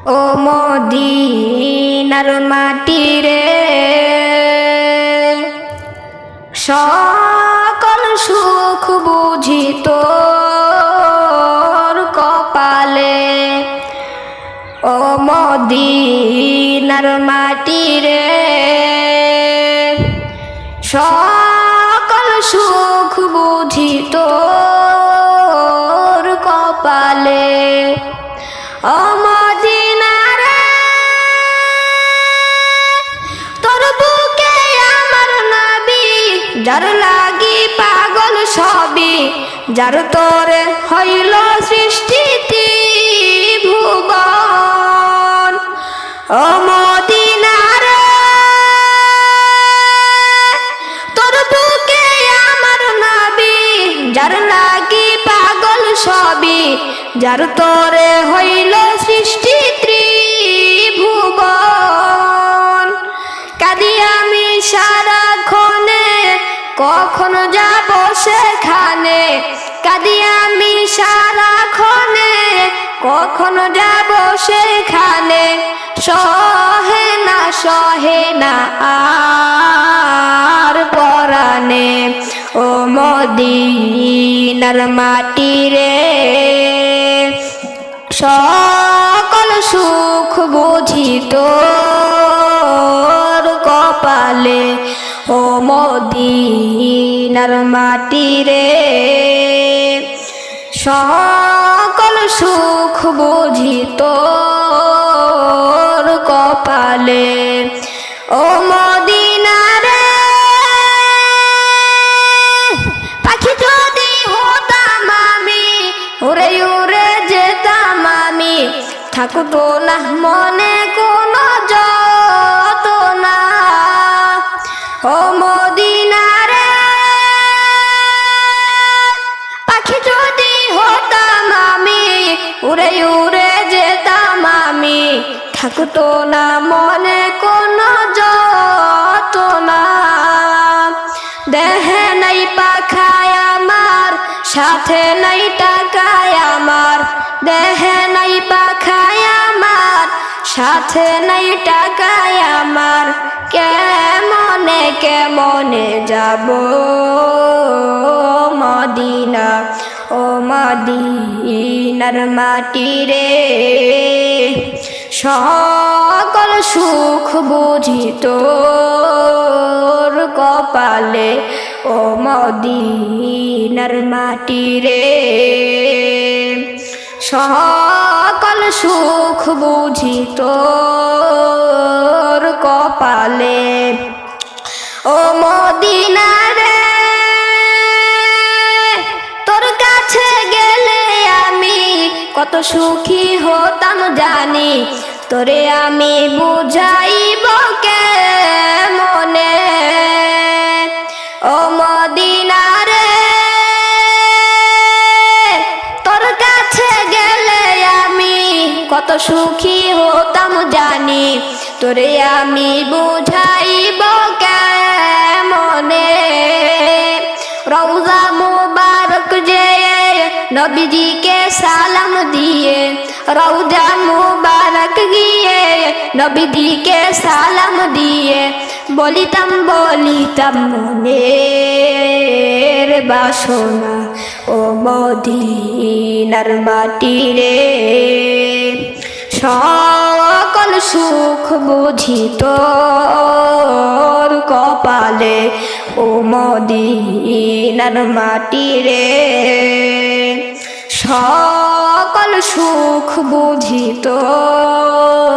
ও মদিনার মাটি রে, সকল সুখ বুঝি তোর কপালে। ও মদিনার মাটি রে, সকল সুখ বুঝি তোর কপালে। ও মদিনা রে, তোর বুকে আমার নবী, যার লাগি পাগল সবই, যার তোরে হইল সৃষ্টি ত্রিভুবন। ও মদিনা রে, তোর বুকে আমার নবী, যার লাগি পাগল সবই, যার তোরে হইল সৃষ্টি ত্রিভুবন। কাঁদি আমি সারাক্ষণে, কখনো যাব সেখানে। কাঁদি আমি সারাক্ষণে, কখনো যাব সেখানে। সহে না আর পরাণে। ও মদিনার মাটি রে, সকল সুখ বুঝি তোর কপালে। ও মদিনার মাটি রে, সকল সুখ বুঝি তোর কপালে। ও মদিনা রে, পাখি যদি হতাম আমি, উড়ে উড়ে যেতাম আমি। থাকতো না মনে কোনো যতনা। ও মদিনা রে, পাখি যদি হতাম আমি, উড়ে উড়ে যেতাম আমি। থাকতো না মনে কোনো যতনা। দেহে নাই পাখায় আমার, সাথে নাই টাকায় আমার। দেহে নাই পাখায় আমার, সাথে নাই টাকায় আমার। কেমনে কেমনে যাব মদিনা। ও মদিনার মাটি রে, সকল সুখ বুঝি তোর কপালে। ও মদিনার মাটি রে, সকল সুখ বুঝি তোর কপালে। ও মদিনা রে, তোর কাছে গেলে আমি কত সুখী হতাম জানি। তোরে আমি বুঝাইব কেমনে। ও মদিনা রে, তোর কাছে গেলে আমি কত সুখী হতাম জানি। তোরে আমি বুঝাইব কেমনে। রওজা মুবারক যে নবীজিকে সালাম দিয়ে, রওজা মুবারক গিয়ে নবীজিকে সালাম দিয়ে, বলিতাম মনের বাসনা। ও মদিনার মাটি রে, সকল সুখ বুঝি তোর কপালে। ও মদিনার মাটি রে, সকল সুখ বুঝি তোর